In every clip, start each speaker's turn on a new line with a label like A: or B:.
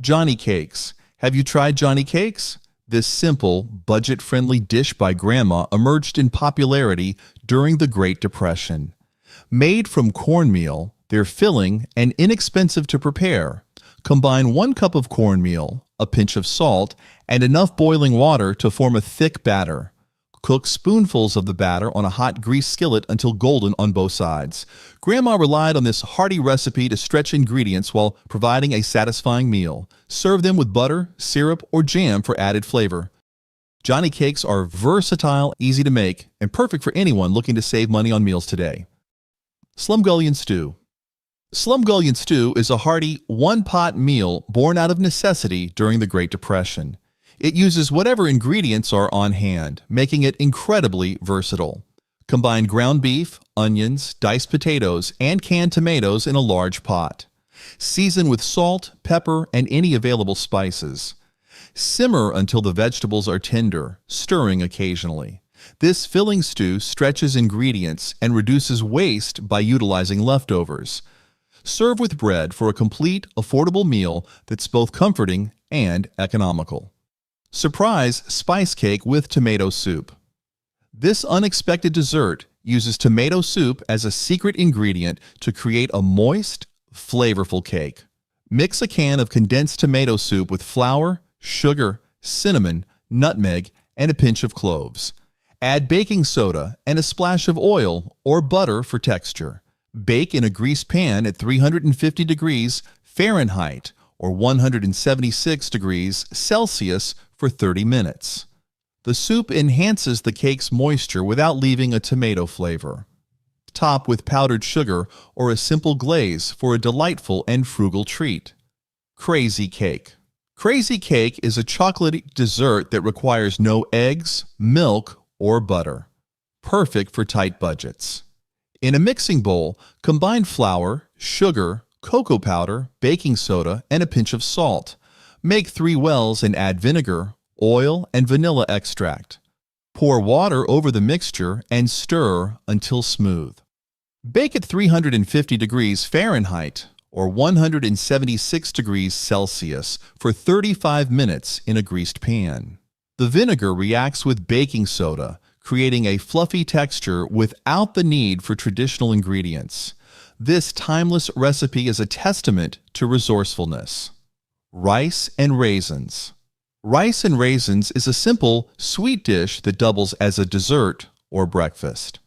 A: Johnny cakes. Have you tried Johnny cakes? This simple, budget-friendly dish by Grandma emerged in popularity during the Great Depression. Made from cornmeal, they're filling and inexpensive to prepare. Combine 1 cup of cornmeal, a pinch of salt, and enough boiling water to form a thick batter. Cook spoonfuls of the batter on a hot greased skillet until golden on both sides. Grandma relied on this hearty recipe to stretch ingredients while providing a satisfying meal. Serve them with butter, syrup, or jam for added flavor. Johnny cakes are versatile, easy to make, and perfect for anyone looking to save money on meals today. Slumgullion stew. Slumgullion stew is a hearty, one-pot meal born out of necessity during the Great Depression. It uses whatever ingredients are on hand, making it incredibly versatile. Combine ground beef, onions, diced potatoes, and canned tomatoes in a large pot. Season with salt, pepper, and any available spices. Simmer until the vegetables are tender, stirring occasionally. This filling stew stretches ingredients and reduces waste by utilizing leftovers. Serve with bread for a complete, affordable meal that's both comforting and economical. Surprise spice cake with tomato soup. This unexpected dessert uses tomato soup as a secret ingredient to create a moist, flavorful cake. Mix a can of condensed tomato soup with flour, sugar, cinnamon, nutmeg, and a pinch of cloves. Add baking soda and a splash of oil or butter for texture. Bake in a greased pan at 350 degrees Fahrenheit or 176 degrees Celsius for 30 minutes. The soup enhances the cake's moisture without leaving a tomato flavor. Top with powdered sugar or a simple glaze for a delightful and frugal treat. Crazy cake. Crazy cake is a chocolatey dessert that requires no eggs, milk, or butter. Perfect for tight budgets. In a mixing bowl, combine flour, sugar, cocoa powder, baking soda, and a pinch of salt. Make 3 wells and add vinegar, oil, and vanilla extract. Pour water over the mixture and stir until smooth. Bake at 350 degrees Fahrenheit or 176 degrees Celsius for 35 minutes in a greased pan. The vinegar reacts with baking soda, creating a fluffy texture without the need for traditional ingredients. This timeless recipe is a testament to resourcefulness. Rice and raisins. Rice and raisins is a simple, sweet dish that doubles as a dessert or breakfast.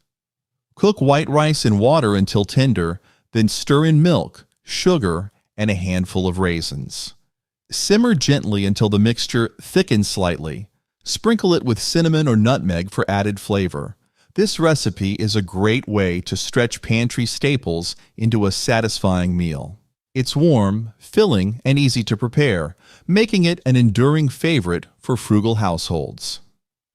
A: Cook white rice in water until tender, then stir in milk, sugar, and a handful of raisins. Simmer gently until the mixture thickens slightly. Sprinkle it with cinnamon or nutmeg for added flavor. This recipe is a great way to stretch pantry staples into a satisfying meal. It's warm, filling, and easy to prepare, making it an enduring favorite for frugal households.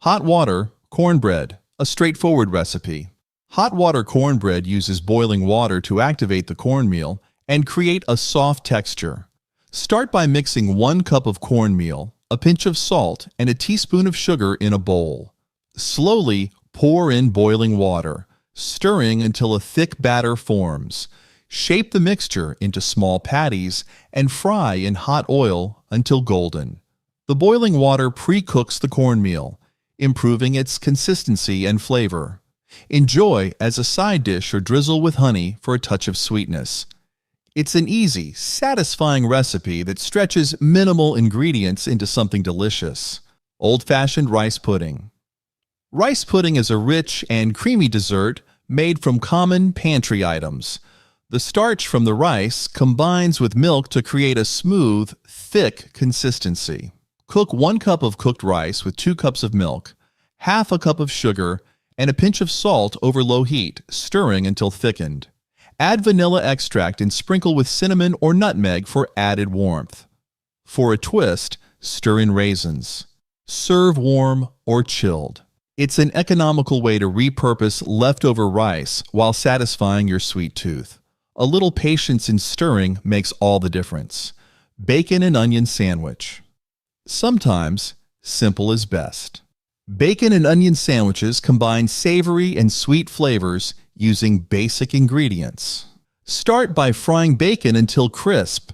A: Hot water, cornbread, a straightforward recipe. Hot water cornbread uses boiling water to activate the cornmeal and create a soft texture. Start by mixing 1 cup of cornmeal, a pinch of salt, and a teaspoon of sugar in a bowl. Slowly pour in boiling water, stirring until a thick batter forms. Shape the mixture into small patties and fry in hot oil until golden. The boiling water pre-cooks the cornmeal, improving its consistency and flavor. Enjoy as a side dish or drizzle with honey for a touch of sweetness. It's an easy, satisfying recipe that stretches minimal ingredients into something delicious. Old-fashioned rice pudding. Rice pudding is a rich and creamy dessert made from common pantry items. The starch from the rice combines with milk to create a smooth, thick consistency. Cook 1 cup of cooked rice with 2 cups of milk, half a cup of sugar, and a pinch of salt over low heat, stirring until thickened. Add vanilla extract and sprinkle with cinnamon or nutmeg for added warmth. For a twist, stir in raisins. Serve warm or chilled. It's an economical way to repurpose leftover rice while satisfying your sweet tooth. A little patience in stirring makes all the difference. Bacon and onion sandwich. Sometimes, simple is best. Bacon and onion sandwiches combine savory and sweet flavors using basic ingredients. Start by frying bacon until crisp.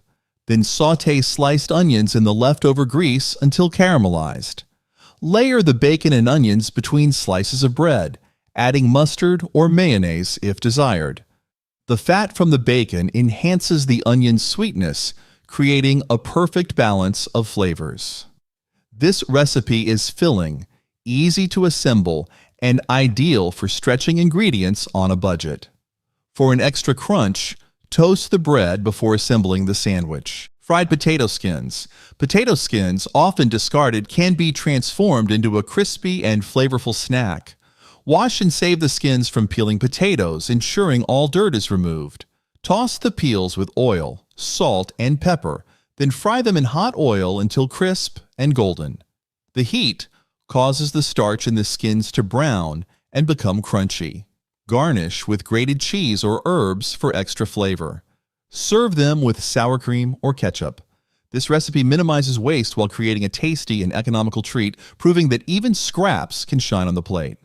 A: Then sauté sliced onions in the leftover grease until caramelized. Layer the bacon and onions between slices of bread, adding mustard or mayonnaise if desired. The fat from the bacon enhances the onion's sweetness, creating a perfect balance of flavors. This recipe is filling, easy to assemble, and ideal for stretching ingredients on a budget. For an extra crunch, toast the bread before assembling the sandwich. Fried potato skins. Potato skins, often discarded, can be transformed into a crispy and flavorful snack. Wash and save the skins from peeling potatoes, ensuring all dirt is removed. Toss the peels with oil, salt, and pepper, then fry them in hot oil until crisp and golden. The heat causes the starch in the skins to brown and become crunchy. Garnish with grated cheese or herbs for extra flavor. Serve them with sour cream or ketchup. This recipe minimizes waste while creating a tasty and economical treat, proving that even scraps can shine on the plate.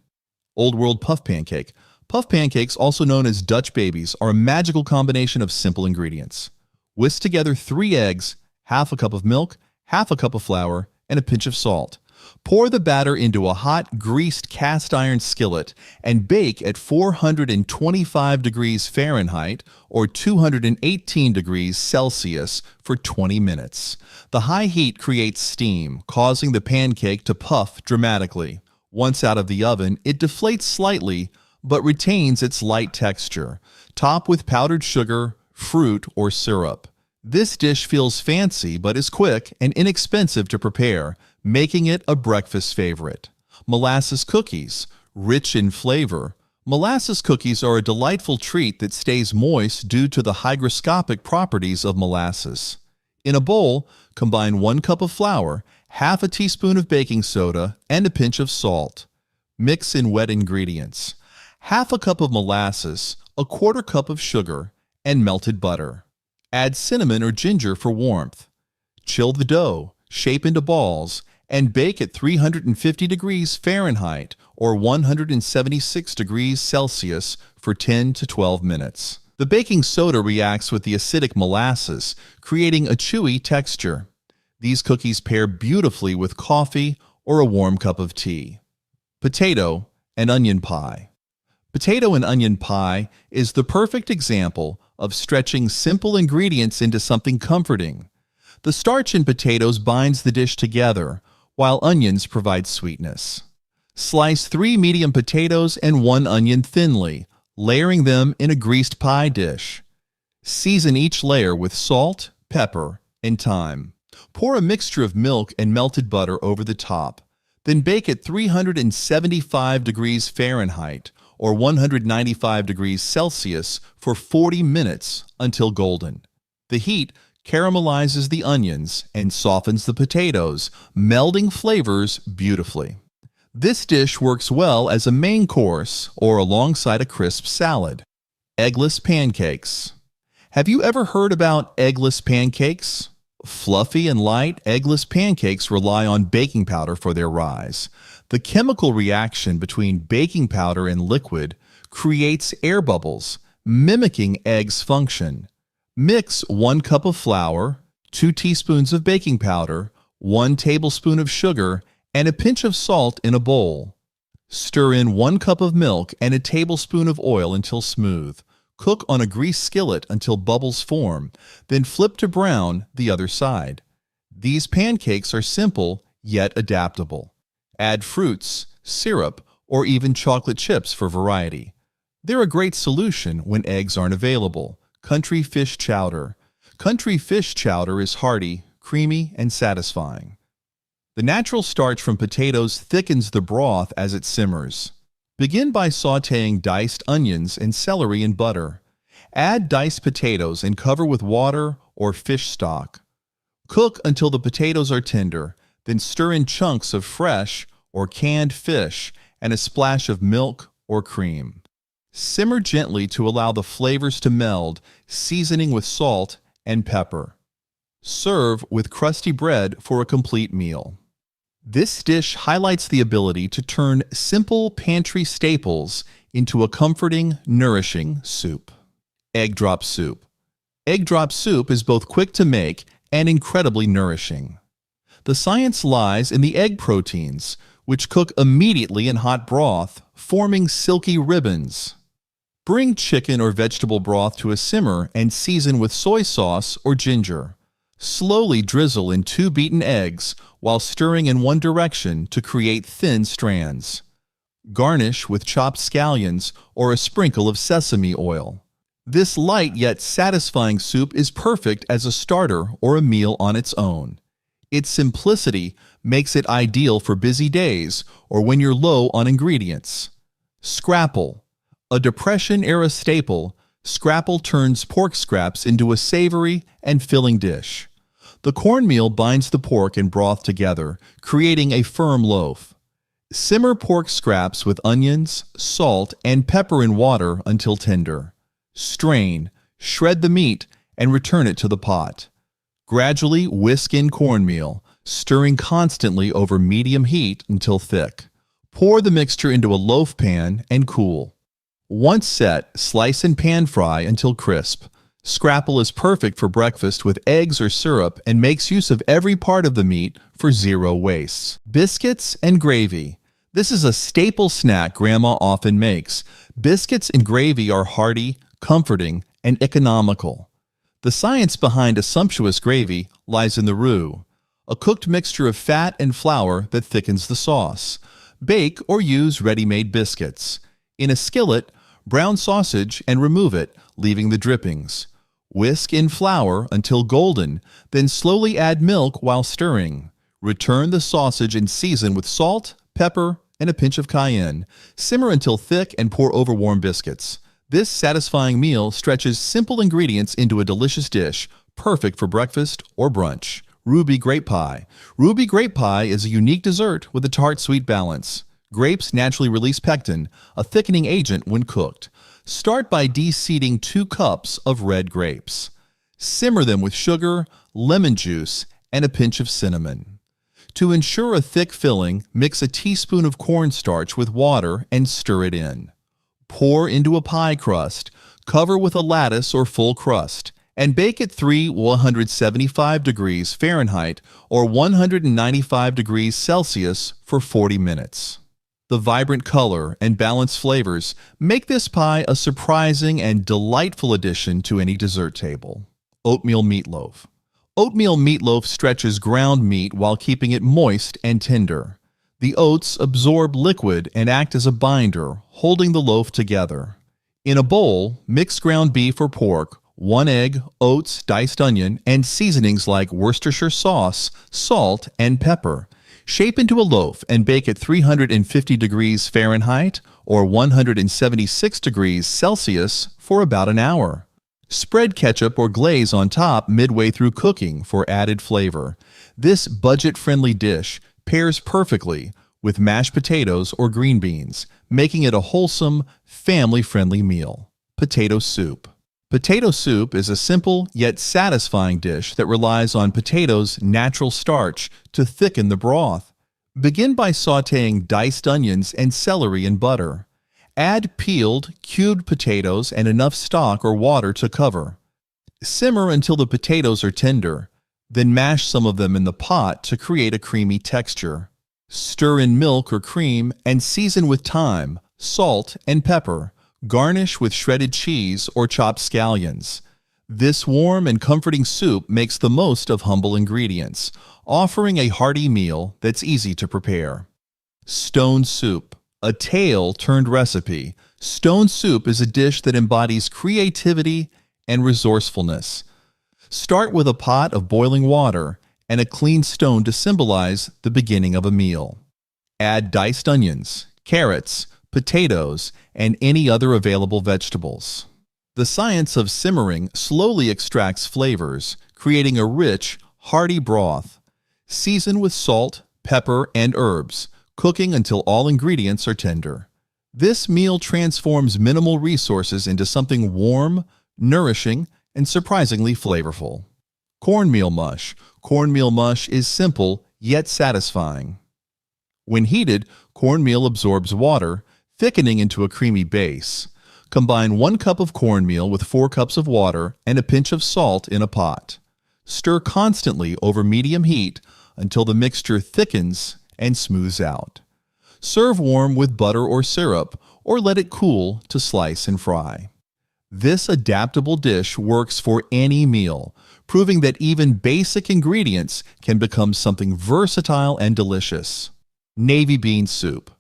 A: Old World Puff Pancake. Puff pancakes, also known as Dutch babies, are a magical combination of simple ingredients. Whisk together 3 eggs, half a cup of milk, half a cup of flour, and a pinch of salt. Pour the batter into a hot, greased cast iron skillet and bake at 425 degrees Fahrenheit or 218 degrees Celsius for 20 minutes. The high heat creates steam, causing the pancake to puff dramatically. Once out of the oven, it deflates slightly but retains its light texture. Top with powdered sugar, fruit, or syrup. This dish feels fancy but is quick and inexpensive to prepare, making it a breakfast favorite. Molasses cookies. Rich in flavor, molasses cookies are a delightful treat that stays moist due to the hygroscopic properties of molasses. In a bowl, combine 1 cup of flour, half a teaspoon of baking soda, and a pinch of salt. Mix in wet ingredients. Half a cup of molasses, a 1/4 cup of sugar, and melted butter. Add cinnamon or ginger for warmth. Chill the dough, shape into balls, and bake at 350 degrees Fahrenheit or 176 degrees Celsius for 10 to 12 minutes. The baking soda reacts with the acidic molasses, creating a chewy texture. These cookies pair beautifully with coffee or a warm cup of tea. Potato and onion pie. Potato and onion pie is the perfect example of stretching simple ingredients into something comforting. The starch in potatoes binds the dish together, while onions provide sweetness. Slice 3 medium potatoes and 1 onion thinly, layering them in a greased pie dish. Season each layer with salt, pepper, and thyme. Pour a mixture of milk and melted butter over the top. Then bake at 375 degrees Fahrenheit or 195 degrees Celsius for 40 minutes until golden. The heat caramelizes the onions and softens the potatoes, melding flavors beautifully. This dish works well as a main course or alongside a crisp salad. Eggless pancakes. Have you ever heard about eggless pancakes? Fluffy and light, eggless pancakes rely on baking powder for their rise. The chemical reaction between baking powder and liquid creates air bubbles, mimicking eggs' function. Mix 1 cup of flour, 2 teaspoons of baking powder, 1 tablespoon of sugar, and a pinch of salt in a bowl. Stir in 1 cup of milk and a tablespoon of oil until smooth. Cook on a greased skillet until bubbles form, then flip to brown the other side. These pancakes are simple yet adaptable. Add fruits, syrup, or even chocolate chips for variety. They're a great solution when eggs aren't available. Country fish chowder. Country fish chowder is hearty, creamy, and satisfying. The natural starch from potatoes thickens the broth as it simmers. Begin by sautéing diced onions and celery in butter. Add diced potatoes and cover with water or fish stock. Cook until the potatoes are tender, then stir in chunks of fresh or canned fish and a splash of milk or cream. Simmer gently to allow the flavors to meld, seasoning with salt and pepper. Serve with crusty bread for a complete meal. This dish highlights the ability to turn simple pantry staples into a comforting, nourishing soup. Egg drop soup. egg drop soup is both quick to make and incredibly nourishing. The science lies in the egg proteins, which cook immediately in hot broth, forming silky ribbons. Bring chicken or vegetable broth to a simmer and season with soy sauce or ginger. Slowly drizzle in 2 beaten eggs while stirring in one direction to create thin strands. Garnish with chopped scallions or a sprinkle of sesame oil. This light yet satisfying soup is perfect as a starter or a meal on its own. Its simplicity makes it ideal for busy days or when you're low on ingredients. Scrapple. A Depression-era staple, scrapple turns pork scraps into a savory and filling dish. The cornmeal binds the pork and broth together, creating a firm loaf. Simmer pork scraps with onions, salt, and pepper in water until tender. Strain, shred the meat, and return it to the pot. Gradually whisk in cornmeal, stirring constantly over medium heat until thick. Pour the mixture into a loaf pan and cool. Once set, slice and pan fry until crisp. Scrapple is perfect for breakfast with eggs or syrup and makes use of every part of the meat for zero wastes. Biscuits and gravy. This is a staple snack Grandma often makes. Biscuits and gravy are hearty, comforting, and economical. The science behind a sumptuous gravy lies in the roux, a cooked mixture of fat and flour that thickens the sauce. Bake or use ready-made biscuits. In a skillet, brown sausage and remove it, leaving the drippings. Whisk in flour until golden, then slowly add milk while stirring. Return the sausage and season with salt, pepper, and a pinch of cayenne. Simmer until thick and pour over warm biscuits. This satisfying meal stretches simple ingredients into a delicious dish, perfect for breakfast or brunch. Ruby grape pie. Ruby grape pie is a unique dessert with a tart-sweet balance. Grapes naturally release pectin, a thickening agent when cooked. Start by de-seeding 2 cups of red grapes. Simmer them with sugar, lemon juice, and a pinch of cinnamon. To ensure a thick filling, mix a teaspoon of cornstarch with water and stir it in. Pour into a pie crust, cover with a lattice or full crust, and bake at 175 degrees Fahrenheit or 195 degrees Celsius for 40 minutes. The vibrant color and balanced flavors make this pie a surprising and delightful addition to any dessert table. Oatmeal meatloaf. Oatmeal meatloaf stretches ground meat while keeping it moist and tender. The oats absorb liquid and act as a binder, holding the loaf together. In a bowl, mix ground beef or pork, 1 egg, oats, diced onion, and seasonings like Worcestershire sauce, salt, and pepper. Shape into a loaf and bake at 350 degrees Fahrenheit or 176 degrees Celsius for about an hour. Spread ketchup or glaze on top midway through cooking for added flavor. This budget-friendly dish pairs perfectly with mashed potatoes or green beans, making it a wholesome, family-friendly meal. Potato soup. Potato soup is a simple yet satisfying dish that relies on potatoes' natural starch to thicken the broth. Begin by sautéing diced onions and celery in butter. Add peeled, cubed potatoes and enough stock or water to cover. Simmer until the potatoes are tender, then mash some of them in the pot to create a creamy texture. Stir in milk or cream and season with thyme, salt, and pepper. Garnish with shredded cheese or chopped scallions. This warm and comforting soup makes the most of humble ingredients, offering a hearty meal that's easy to prepare. Stone soup. A tale-turned recipe. Stone soup is a dish that embodies creativity and resourcefulness. Start with a pot of boiling water and a clean stone to symbolize the beginning of a meal. Add diced onions, carrots, potatoes, and any other available vegetables. The science of simmering slowly extracts flavors, creating a rich, hearty broth. Season with salt, pepper, and herbs, cooking until all ingredients are tender. This meal transforms minimal resources into something warm, nourishing, and surprisingly flavorful. Cornmeal mush. Cornmeal mush is simple yet satisfying. When heated, cornmeal absorbs water, thickening into a creamy base. Combine 1 cup of cornmeal with 4 cups of water and a pinch of salt in a pot. Stir constantly over medium heat until the mixture thickens and smooths out. Serve warm with butter or syrup, or let it cool to slice and fry. This adaptable dish works for any meal, proving that even basic ingredients can become something versatile and delicious. Navy bean soup.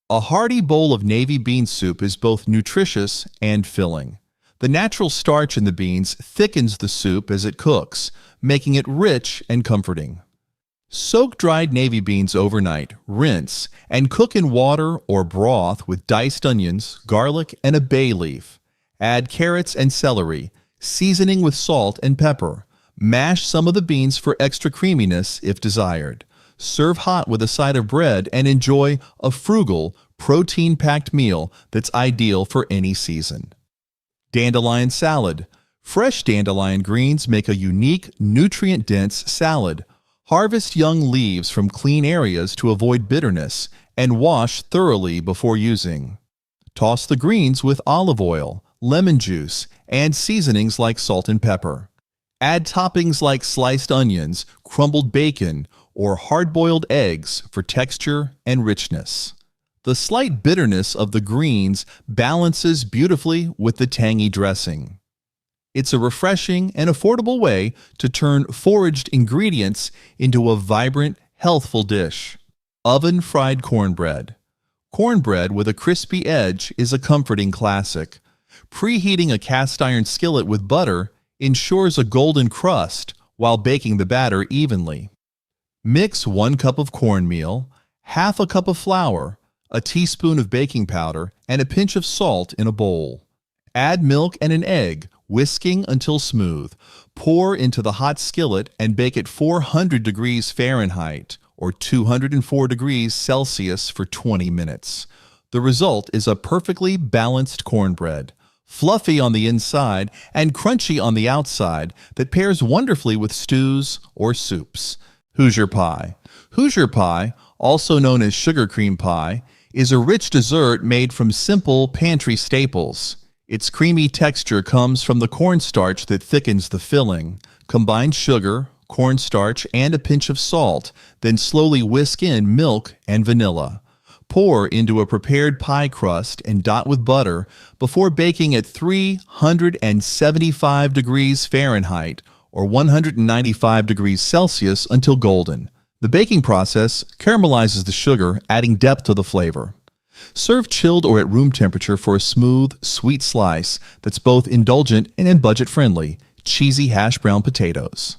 A: A hearty bowl of navy bean soup is both nutritious and filling. The natural starch in the beans thickens the soup as it cooks, making it rich and comforting. Soak dried navy beans overnight, rinse, and cook in water or broth with diced onions, garlic, and a bay leaf. Add carrots and celery, seasoning with salt and pepper. Mash some of the beans for extra creaminess if desired. Serve hot with a side of bread and enjoy a frugal, protein-packed meal that's ideal for any season. Dandelion salad. Fresh dandelion greens make a unique, nutrient-dense salad. Harvest young leaves from clean areas to avoid bitterness and wash thoroughly before using. Toss the greens with olive oil, lemon juice, and seasonings like salt and pepper. Add toppings like sliced onions, crumbled bacon, or hard-boiled eggs for texture and richness. The slight bitterness of the greens balances beautifully with the tangy dressing. It's a refreshing and affordable way to turn foraged ingredients into a vibrant, healthful dish. Oven-fried cornbread. Cornbread with a crispy edge is a comforting classic. Preheating a cast iron skillet with butter ensures a golden crust while baking the batter evenly. Mix 1 cup of cornmeal, half a cup of flour, a teaspoon of baking powder, and a pinch of salt in a bowl. Add milk and an egg, whisking until smooth. Pour into the hot skillet and bake at 400 degrees Fahrenheit or 204 degrees Celsius for 20 minutes. The result is a perfectly balanced cornbread, fluffy on the inside and crunchy on the outside, that pairs wonderfully with stews or soups. Hoosier pie. Hoosier pie, also known as sugar cream pie, is a rich dessert made from simple pantry staples. Its creamy texture comes from the cornstarch that thickens the filling. Combine sugar, cornstarch, and a pinch of salt, then slowly whisk in milk and vanilla. Pour into a prepared pie crust and dot with butter before baking at 375 degrees Fahrenheit or 195 degrees Celsius until golden. The baking process caramelizes the sugar, adding depth to the flavor. Serve chilled or at room temperature for a smooth, sweet slice that's both indulgent and budget-friendly. Cheesy hash brown potatoes.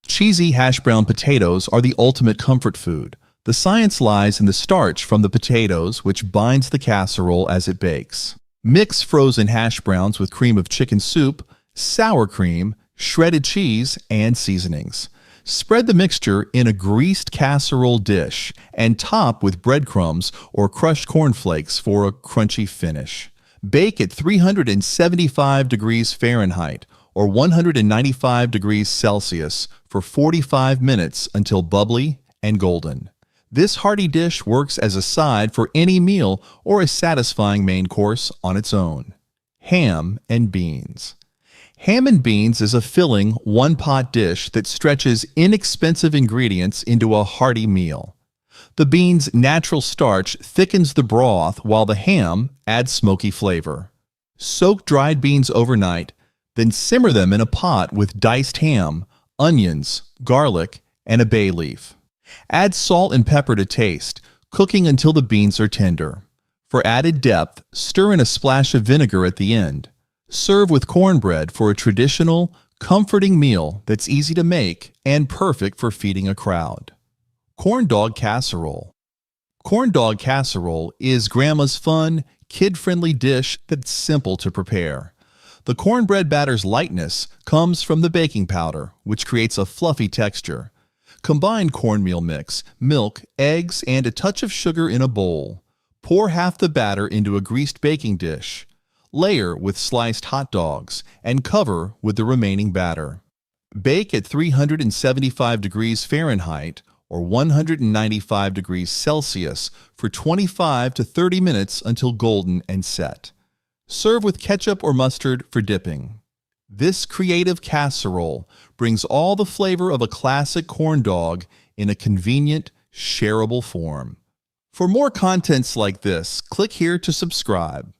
A: Cheesy hash brown potatoes are the ultimate comfort food. The science lies in the starch from the potatoes, which binds the casserole as it bakes. Mix frozen hash browns with cream of chicken soup, sour cream, shredded cheese, and seasonings. Spread the mixture in a greased casserole dish and top with breadcrumbs or crushed cornflakes for a crunchy finish. Bake at 375 degrees Fahrenheit or 195 degrees Celsius for 45 minutes until bubbly and golden. This hearty dish works as a side for any meal or a satisfying main course on its own. Ham and beans. Ham and beans is a filling, one-pot dish that stretches inexpensive ingredients into a hearty meal. The beans' natural starch thickens the broth while the ham adds smoky flavor. Soak dried beans overnight, then simmer them in a pot with diced ham, onions, garlic, and a bay leaf. Add salt and pepper to taste, cooking until the beans are tender. For added depth, stir in a splash of vinegar at the end. Serve with cornbread for a traditional, comforting meal that's easy to make and perfect for feeding a crowd. Corn dog casserole. Corn dog casserole is Grandma's fun, kid-friendly dish that's simple to prepare. The cornbread batter's lightness comes from the baking powder, which creates a fluffy texture. Combine cornmeal mix, milk, eggs, and a touch of sugar in a bowl. Pour half the batter into a greased baking dish. Layer with sliced hot dogs and cover with the remaining batter. Bake at 375 degrees Fahrenheit or 195 degrees Celsius for 25 to 30 minutes until golden and set. Serve with ketchup or mustard for dipping. This creative casserole brings all the flavor of a classic corn dog in a convenient, shareable form. For more contents like this, click here to subscribe.